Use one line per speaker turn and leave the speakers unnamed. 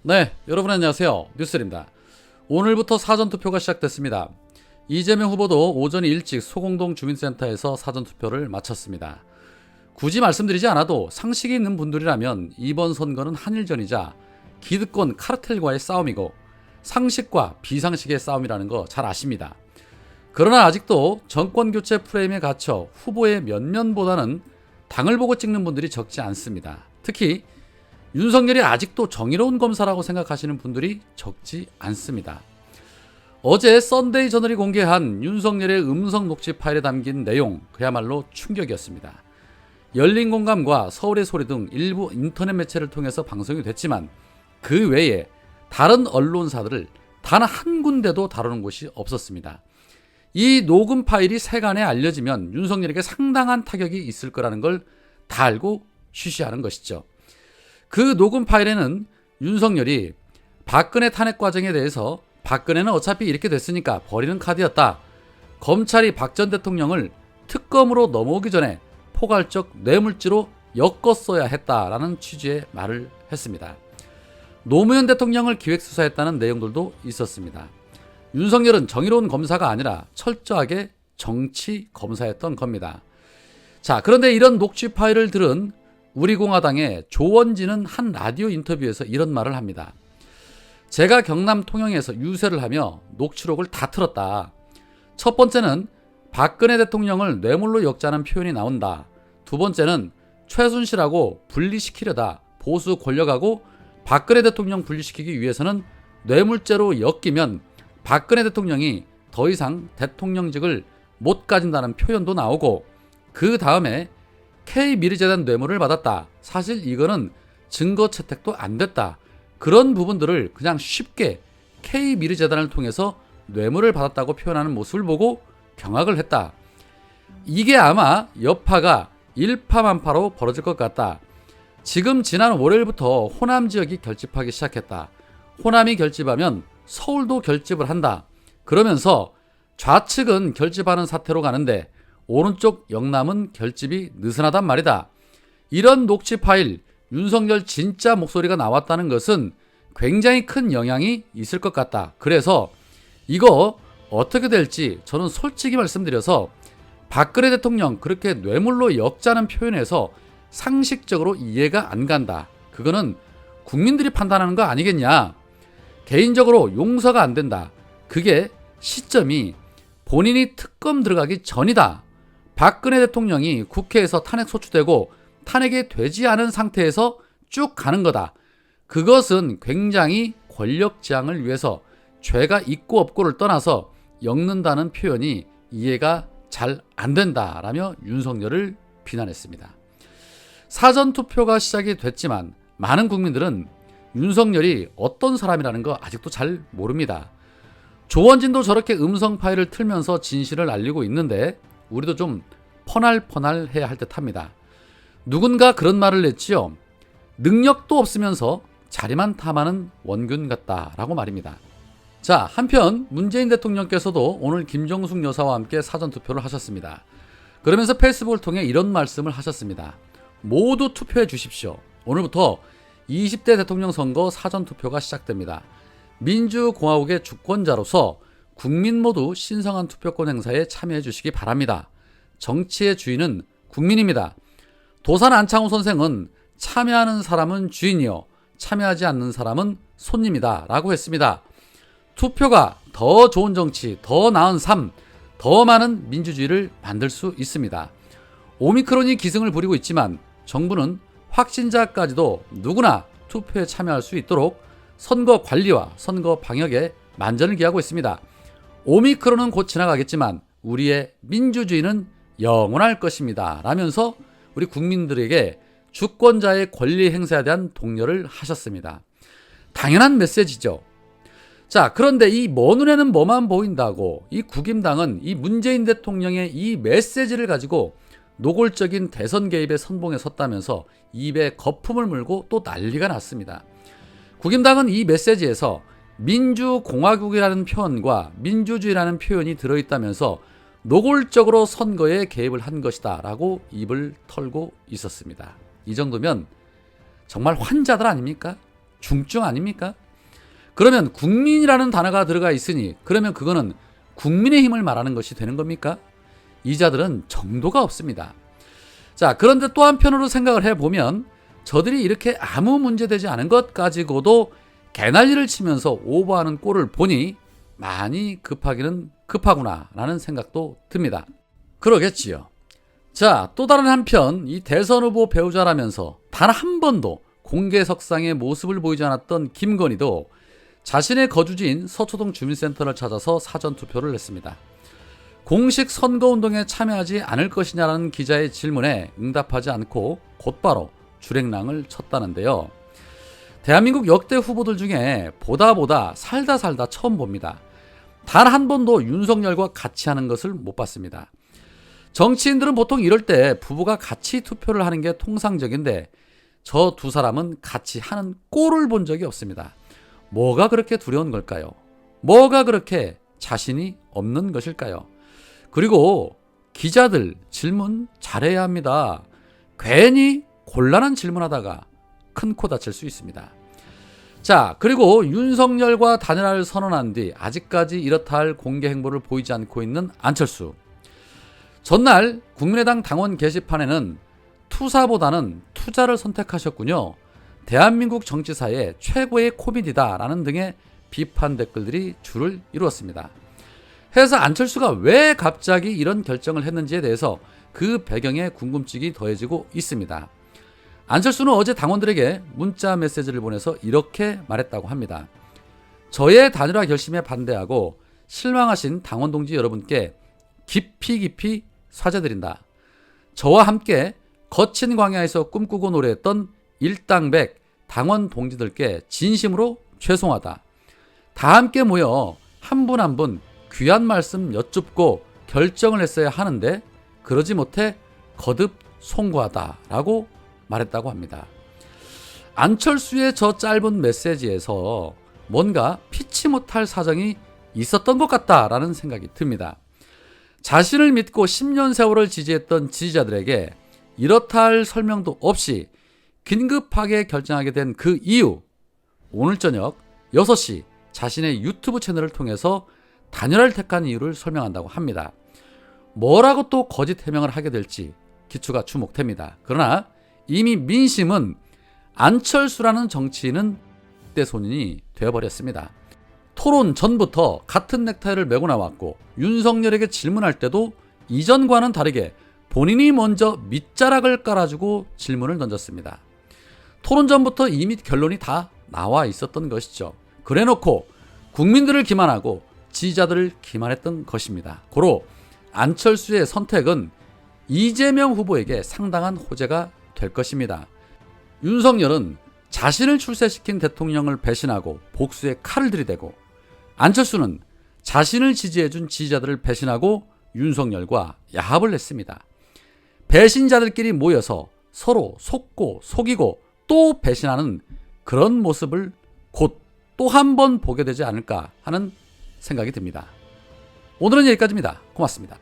네, 여러분 안녕하세요. 뉴스입니다. 오늘부터 사전투표가 시작됐습니다. 이재명 후보도 오전 일찍 소공동 주민센터에서 사전투표를 마쳤습니다. 굳이 말씀드리지 않아도 상식이 있는 분들이라면 이번 선거는 한일전이자 기득권 카르텔과의 싸움이고 상식과 비상식의 싸움이라는 거 잘 아십니다. 그러나 아직도 정권교체 프레임에 갇혀 후보의 면면보다는 당을 보고 찍는 분들이 적지 않습니다. 특히 윤석열이 아직도 정의로운 검사라고 생각하시는 분들이 적지 않습니다. 어제 썬데이 저널이 공개한 윤석열의 음성 녹취 파일에 담긴 내용, 그야말로 충격이었습니다. 열린공감과 서울의 소리 등 일부 인터넷 매체를 통해서 방송이 됐지만 그 외에 다른 언론사들을 단 한 군데도 다루는 곳이 없었습니다. 이 녹음 파일이 세간에 알려지면 윤석열에게 상당한 타격이 있을 거라는 걸 다 알고 쉬쉬하는 것이죠. 그 녹음 파일에는 윤석열이 박근혜 탄핵 과정에 대해서 박근혜는 어차피 이렇게 됐으니까 버리는 카드였다. 검찰이 박 전 대통령을 특검으로 넘어오기 전에 포괄적 뇌물죄로 엮었어야 했다라는 취지의 말을 했습니다. 노무현 대통령을 기획수사했다는 내용들도 있었습니다. 윤석열은 정의로운 검사가 아니라 철저하게 정치 검사였던 겁니다. 자, 그런데 이런 녹취 파일을 들은 우리공화당의 조원진은 한 라디오 인터뷰에서 이런 말을 합니다. 제가 경남 통영에서 유세를 하며 녹취록을 다 틀었다. 첫 번째는 박근혜 대통령을 뇌물로 엮자는 표현이 나온다. 두 번째는 최순실하고 분리시키려다 보수 권력하고 박근혜 대통령 분리시키기 위해서는 뇌물죄로 엮이면 박근혜 대통령이 더 이상 대통령직을 못 가진다는 표현도 나오고 그 다음에 K미르재단 뇌물을 받았다. 사실 이거는 증거 채택도 안 됐다. 그런 부분들을 그냥 쉽게 K미르재단을 통해서 뇌물을 받았다고 표현하는 모습을 보고 경악을 했다. 이게 아마 여파가 일파만파로 벌어질 것 같다. 지금 지난 월요일부터 호남 지역이 결집하기 시작했다. 호남이 결집하면 서울도 결집을 한다. 그러면서 좌측은 결집하는 사태로 가는데 오른쪽 영남은 결집이 느슨하단 말이다. 이런 녹취 파일, 윤석열 진짜 목소리가 나왔다는 것은 굉장히 큰 영향이 있을 것 같다. 그래서 이거 어떻게 될지 저는 솔직히 말씀드려서 박근혜 대통령 그렇게 뇌물로 엮자는 표현에서 상식적으로 이해가 안 간다. 그거는 국민들이 판단하는 거 아니겠냐. 개인적으로 용서가 안 된다. 그게 시점이 본인이 특검 들어가기 전이다. 박근혜 대통령이 국회에서 탄핵 소추되고 탄핵이 되지 않은 상태에서 쭉 가는 거다. 그것은 굉장히 권력 지향을 위해서 죄가 있고 없고를 떠나서 엮는다는 표현이 이해가 잘 안 된다라며 윤석열을 비난했습니다. 사전투표가 시작이 됐지만 많은 국민들은 윤석열이 어떤 사람이라는 거 아직도 잘 모릅니다. 조원진도 저렇게 음성 파일을 틀면서 진실을 알리고 있는데 우리도 좀 퍼날퍼날해야 할 듯합니다. 누군가 그런 말을 냈지요. 능력도 없으면서 자리만 탐하는 원균 같다라고 말입니다. 자, 한편 문재인 대통령께서도 오늘 김정숙 여사와 함께 사전투표를 하셨습니다. 그러면서 페이스북을 통해 이런 말씀을 하셨습니다. 모두 투표해 주십시오. 오늘부터 20대 대통령 선거 사전투표가 시작됩니다. 민주공화국의 주권자로서 국민 모두 신성한 투표권 행사에 참여해 주시기 바랍니다. 정치의 주인은 국민입니다. 도산 안창호 선생은 참여하는 사람은 주인이요 참여하지 않는 사람은 손님이다 라고 했습니다. 투표가 더 좋은 정치, 더 나은 삶, 더 많은 민주주의를 만들 수 있습니다. 오미크론이 기승을 부리고 있지만 정부는 확진자까지도 누구나 투표에 참여할 수 있도록 선거 관리와 선거 방역에 만전을 기하고 있습니다. 오미크론은 곧 지나가겠지만 우리의 민주주의는 영원할 것입니다. 라면서 우리 국민들에게 주권자의 권리 행사에 대한 독려를 하셨습니다. 당연한 메시지죠. 자, 그런데 이 먼 눈에는 뭐만 보인다고 이 국임당은 이 문재인 대통령의 이 메시지를 가지고 노골적인 대선 개입의 선봉에 섰다면서 입에 거품을 물고 또 난리가 났습니다. 국임당은 이 메시지에서 민주공화국이라는 표현과 민주주의라는 표현이 들어있다면서 노골적으로 선거에 개입을 한 것이다 라고 입을 털고 있었습니다. 이 정도면 정말 환자들 아닙니까? 중증 아닙니까? 그러면 국민이라는 단어가 들어가 있으니 그러면 그거는 국민의힘을 말하는 것이 되는 겁니까? 이 자들은 정도가 없습니다. 자, 그런데 또 한편으로 생각을 해보면 저들이 이렇게 아무 문제되지 않은 것 가지고도 개난리를 치면서 오버하는 꼴을 보니 많이 급하기는 급하구나 라는 생각도 듭니다. 그러겠지요. 자, 또 다른 한편 이 대선 후보 배우자라면서 단 한 번도 공개석상의 모습을 보이지 않았던 김건희도 자신의 거주지인 서초동 주민센터를 찾아서 사전투표를 했습니다. 공식 선거운동에 참여하지 않을 것이냐라는 기자의 질문에 응답하지 않고 곧바로 주랭랑을 쳤다는데요. 대한민국 역대 후보들 중에 보다 살다 처음 봅니다. 단 한 번도 윤석열과 같이 하는 것을 못 봤습니다. 정치인들은 보통 이럴 때 부부가 같이 투표를 하는 게 통상적인데 저 두 사람은 같이 하는 꼴을 본 적이 없습니다. 뭐가 그렇게 두려운 걸까요? 뭐가 그렇게 자신이 없는 것일까요? 그리고 기자들 질문 잘해야 합니다. 괜히 곤란한 질문하다가 큰 코 다칠 수 있습니다. 자, 그리고 윤석열과 단일화를 선언한 뒤 아직까지 이렇다 할 공개 행보를 보이지 않고 있는 안철수. 전날 국민의당 당원 게시판에는 투사보다는 투자를 선택하셨군요. 대한민국 정치사의 최고의 코미디다라는 등의 비판 댓글들이 줄을 이루었습니다. 해서 안철수가 왜 갑자기 이런 결정을 했는지에 대해서 그 배경에 궁금증이 더해지고 있습니다. 안철수는 어제 당원들에게 문자 메시지를 보내서 이렇게 말했다고 합니다. 저의 단일화 결심에 반대하고 실망하신 당원 동지 여러분께 깊이 사죄드린다. 저와 함께 거친 광야에서 꿈꾸고 노래했던 일당백 당원 동지들께 진심으로 죄송하다. 다 함께 모여 한 분 한 분 귀한 말씀 여쭙고 결정을 했어야 하는데 그러지 못해 거듭 송구하다라고 말했다고 합니다. 안철수의 저 짧은 메시지에서 뭔가 피치 못할 사정이 있었던 것 같다라는 생각이 듭니다. 자신을 믿고 10년 세월을 지지했던 지지자들에게 이렇다 할 설명도 없이 긴급하게 결정하게 된 그 이유, 오늘 저녁 6시 자신의 유튜브 채널을 통해서 단일화를 택한 이유를 설명한다고 합니다. 뭐라고 또 거짓 해명을 하게 될지 기추가 주목됩니다. 그러나 이미 민심은 안철수라는 정치인은 떼손이 되어버렸습니다. 토론 전부터 같은 넥타이를 메고 나왔고 윤석열에게 질문할 때도 이전과는 다르게 본인이 먼저 밑자락을 깔아주고 질문을 던졌습니다. 토론 전부터 이미 결론이 다 나와 있었던 것이죠. 그래놓고 국민들을 기만하고 지지자들을 기만했던 것입니다. 고로 안철수의 선택은 이재명 후보에게 상당한 호재가 될 것입니다. 윤석열은 자신을 출세시킨 대통령을 배신하고 복수의 칼을 들이대고 안철수는 자신을 지지해준 지지자들을 배신하고 윤석열과 야합을 했습니다. 배신자들끼리 모여서 서로 속고 속이고 또 배신하는 그런 모습을 곧 또 한 번 보게 되지 않을까 하는 생각이 듭니다. 오늘은 여기까지입니다. 고맙습니다.